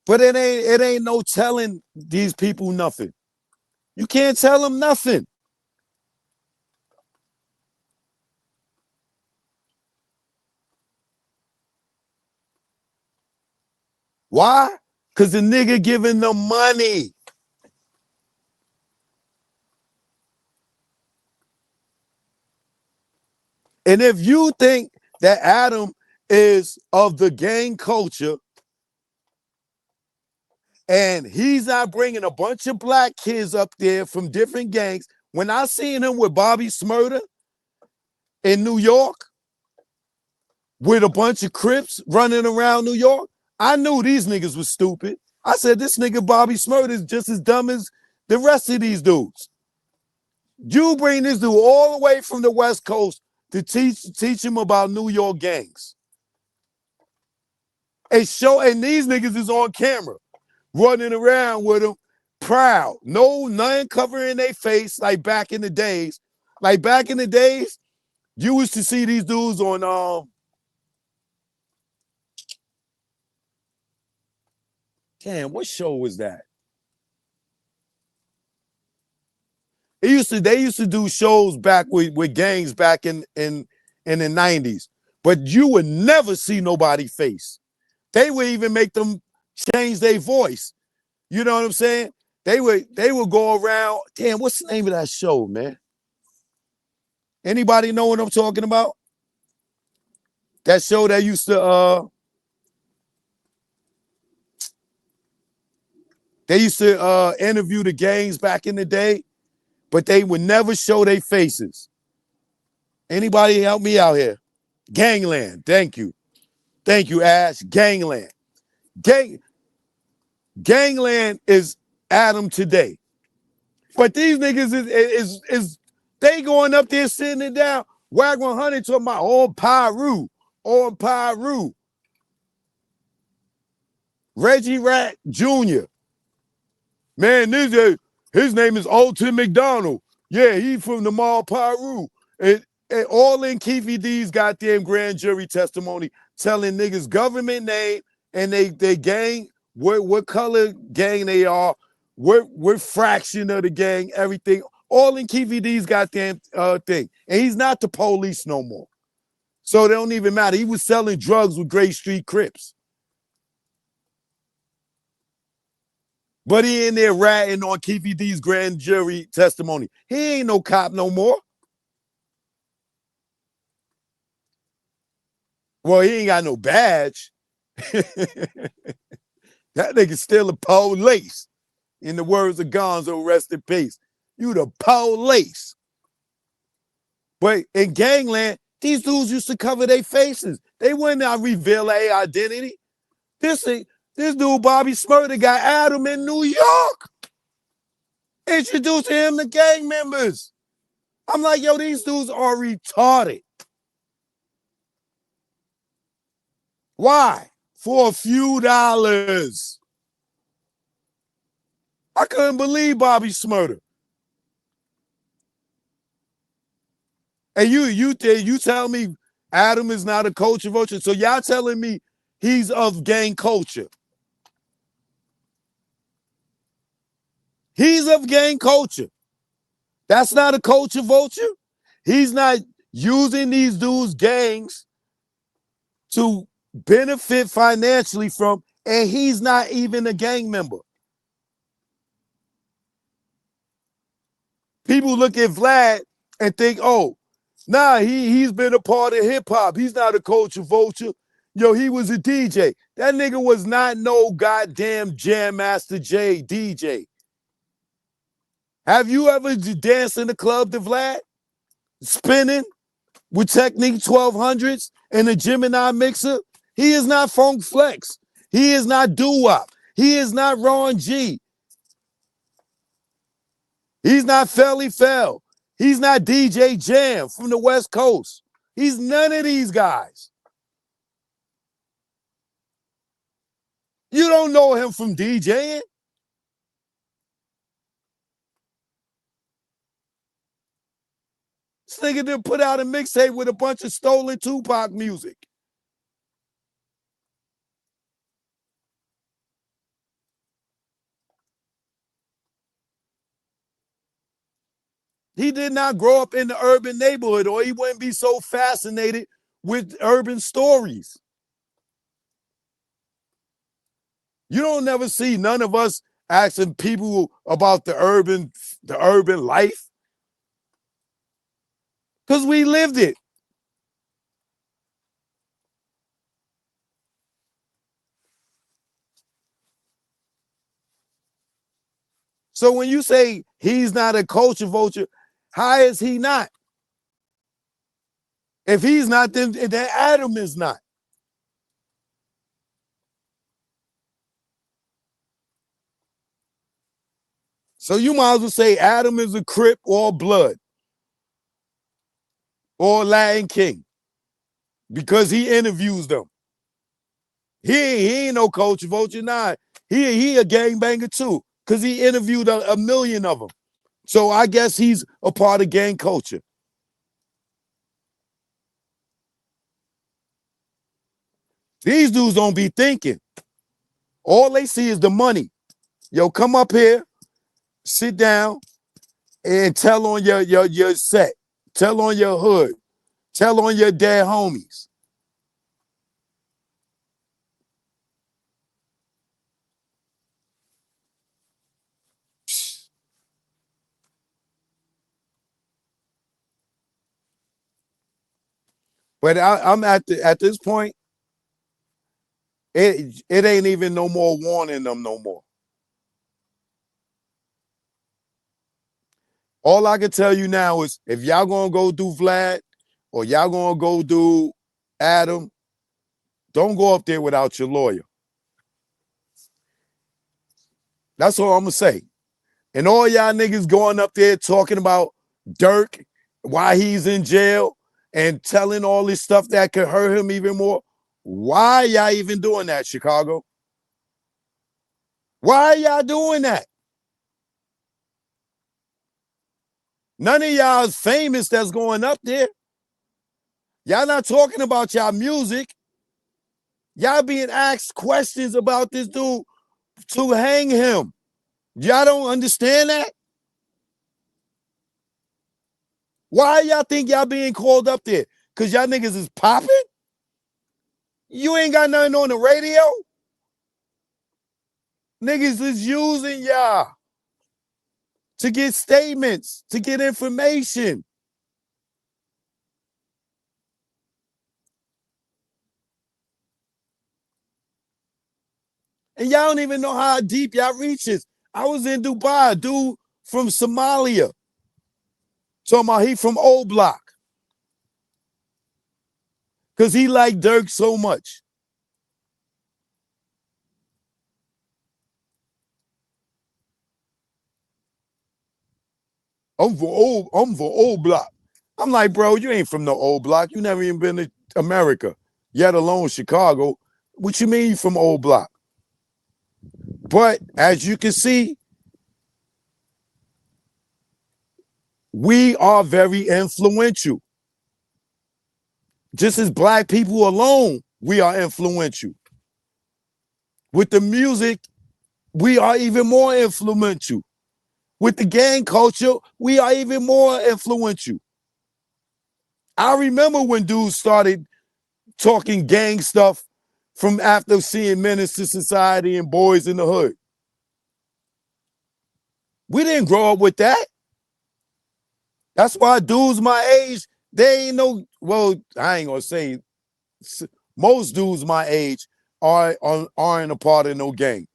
But it ain't no telling these people nothing. You can't tell them nothing. Why? Because the nigga giving them money. And if you think that Adam is of the gang culture and he's not bringing a bunch of black kids up there from different gangs, when I seen him with Bobby Shmurda in New York with a bunch of Crips running around New York, I knew these niggas was stupid. I said, this nigga Bobby Shmurda is just as dumb as the rest of these dudes. You bring this dude all the way from the West Coast to teach him about New York gangs. And these niggas is on camera, running around with them, proud. Nothing covering their face like back in the days. Like back in the days, you used to see these dudes on damn, what show was that? They used to do shows back with gangs back in the 90s. But you would never see nobody face. They would even make them change their voice. You know what I'm saying? They would go around. Damn, what's the name of that show, man? Anybody know what I'm talking about? That show that used to they used to interview the gangs back in the day, but they would never show their faces. Anybody help me out here? Gangland. Thank you. Thank you, Ash. Gangland. Gangland is Adam today. But these niggas is they going up there sitting it down. Wag 100 talking about all Pyru. Reggie Rat Jr. Man, his name is Alton McDonald. Yeah, he from the mall Pyru. And all in Keefy D's goddamn grand jury testimony telling niggas government name and they gang, what color gang they are, what fraction of the gang, everything, all in Keefy D's goddamn thing. And he's not the police no more. So it don't even matter. He was selling drugs with Gray Street Crips. But he in there ratting on Keefy D's grand jury testimony. He ain't no cop no more. Well, he ain't got no badge. That nigga still a police. In the words of Gonzo, rest in peace. You the police. But in Gangland, these dudes used to cover their faces. They wouldn't not reveal their identity. This dude, Bobby Shmurda, got Adam in New York. Introducing him to gang members. I'm like, yo, these dudes are retarded. Why? For a few dollars. I couldn't believe Bobby Shmurda. And you tell me Adam is not a culture vulture. So y'all telling me he's of gang culture. He's of gang culture. That's not a culture vulture. He's not using these dudes' gangs to benefit financially from, and he's not even a gang member. People look at Vlad and think, oh, nah, he's been a part of hip hop. He's not a culture vulture. Yo, he was a DJ. That nigga was not no goddamn Jam Master Jay DJ. Have you ever danced in the club to Vlad? Spinning with Technique 1200s and a Gemini mixer? He is not Funk Flex. He is not Doo-Wop. He is not Ron G. He's not Felly Fell. He's not DJ Jam from the West Coast. He's none of these guys. You don't know him from DJing. This nigga did put out a mixtape with a bunch of stolen Tupac music. He did not grow up in the urban neighborhood, or he wouldn't be so fascinated with urban stories. You don't never see none of us asking people about the urban life, because we lived it. So when you say he's not a culture vulture, how is he not? If he's not, then Adam is not. So you might as well say Adam is a Crip or blood or Latin King, because he interviews them. He ain't no culture vulture. Nah, he a gangbanger too, because he interviewed a million of them. So I guess he's a part of gang culture. These dudes don't be thinking. All they see is the money. Yo, come up here, sit down, and tell on your set. Tell on your hood. Tell on your dead homies. But I'm at this point, it ain't even no more warning them no more. All I can tell you now is, if y'all gonna go do Vlad or y'all gonna go do Adam, don't go up there without your lawyer. That's all I'm gonna say. And all y'all niggas going up there talking about Dirk, why he's in jail, and telling all this stuff that could hurt him even more. Why y'all even doing that, Chicago? Why y'all doing that? None of y'all is famous that's going up there. Y'all not talking about y'all music. Y'all being asked questions about this dude to hang him. Y'all don't understand that? Why y'all think y'all being called up there? Because y'all niggas is popping? You ain't got nothing on the radio? Niggas is using y'all to get statements, to get information. And y'all don't even know how deep y'all reaches. I was in Dubai, a dude from Somalia, talking about he from Old Block, because he liked Dirk so much. I'm for Old Block. I'm like, bro, you ain't from the Old Block. You never even been to America, yet alone Chicago. What you mean you from Old Block? But as you can see, we are very influential. Just as black people alone, we are influential. With the music, we are even more influential. With the gang culture, we are even more influential. I remember when dudes started talking gang stuff from after seeing Menace to Society and Boys in the Hood. We didn't grow up with that. That's why dudes my age, they ain't no, well, I ain't gonna say, most dudes my age aren't a part of no gang.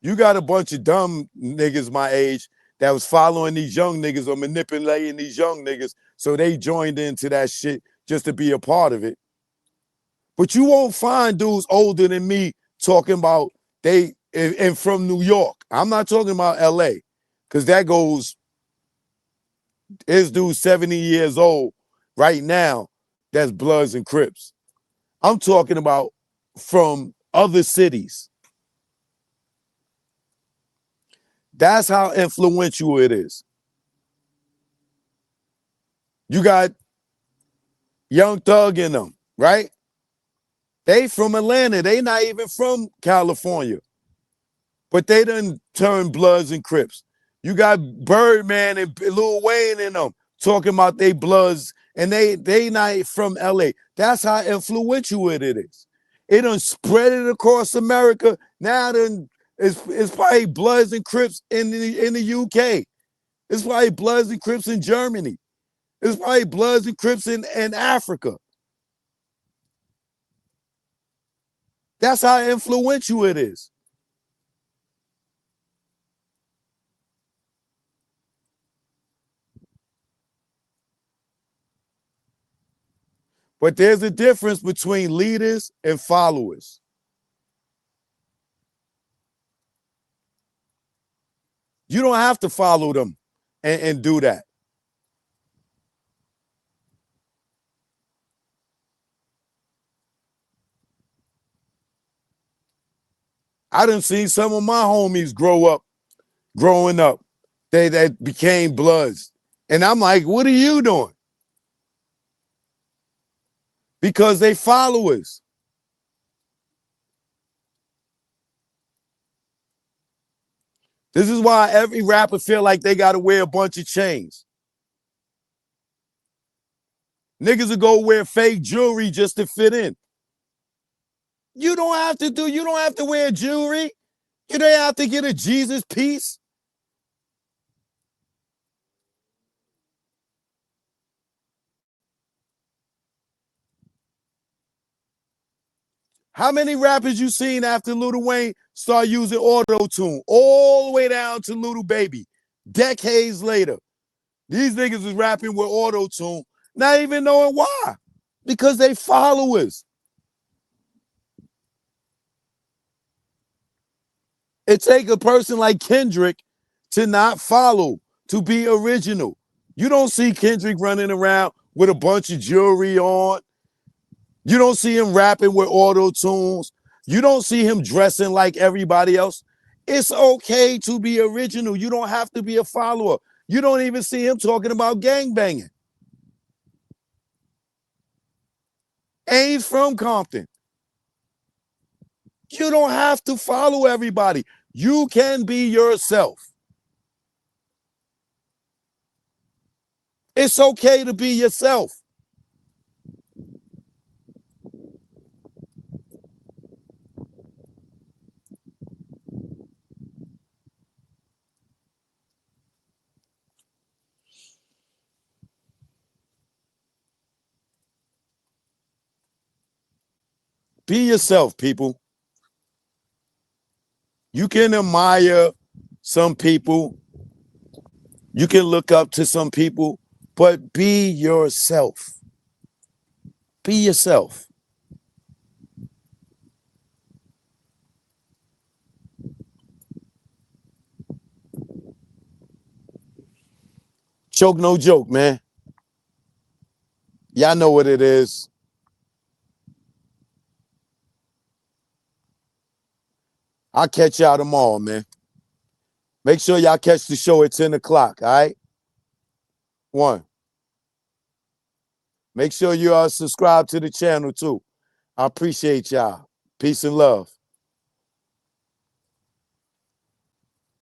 You got a bunch of dumb niggas my age that was following these young niggas or manipulating these young niggas, so they joined into that shit just to be a part of it. But you won't find dudes older than me talking about they and from New York. I'm not talking about LA, because that goes, this dude 70 years old right now, that's Bloods and Crips. I'm talking about from other cities. That's how influential it is. You got Young Thug in them, right? They from Atlanta. They not even from California. But they done turn Bloods and Crips. You got Birdman and Lil Wayne in them talking about they bloods, and they not from LA. That's how influential it is. It done spread it across America. Now then it's probably Bloods and Crips in the UK. It's probably Bloods and Crips in Germany. It's probably Bloods and Crips in Africa. That's how influential it is. But there's a difference between leaders and followers. You don't have to follow them and do that. I done seen some of my homies growing up. They became Bloods. And I'm like, what are you doing? Because they followers. This is why every rapper feel like they got to wear a bunch of chains. Niggas will go wear fake jewelry just to fit in. You don't have to wear jewelry. You don't have to get a Jesus piece. How many rappers you seen after Lil Wayne start using auto-tune? All the way down to Lil Baby. Decades later. These niggas is rapping with auto-tune, not even knowing why. Because they followers. It take a person like Kendrick to not follow, to be original. You don't see Kendrick running around with a bunch of jewelry on. You don't see him rapping with auto tunes. You don't see him dressing like everybody else. It's okay to be original. You don't have to be a follower. You don't even see him talking about gangbanging. And he's from Compton. You don't have to follow everybody. You can be yourself. It's okay to be yourself. Be yourself, people. You can admire some people. You can look up to some people, but be yourself. Be yourself. Choke no joke, man. Y'all know what it is. I'll catch y'all tomorrow, man. Make sure y'all catch the show at 10 o'clock, all right? One. Make sure you are subscribed to the channel, too. I appreciate y'all. Peace and love.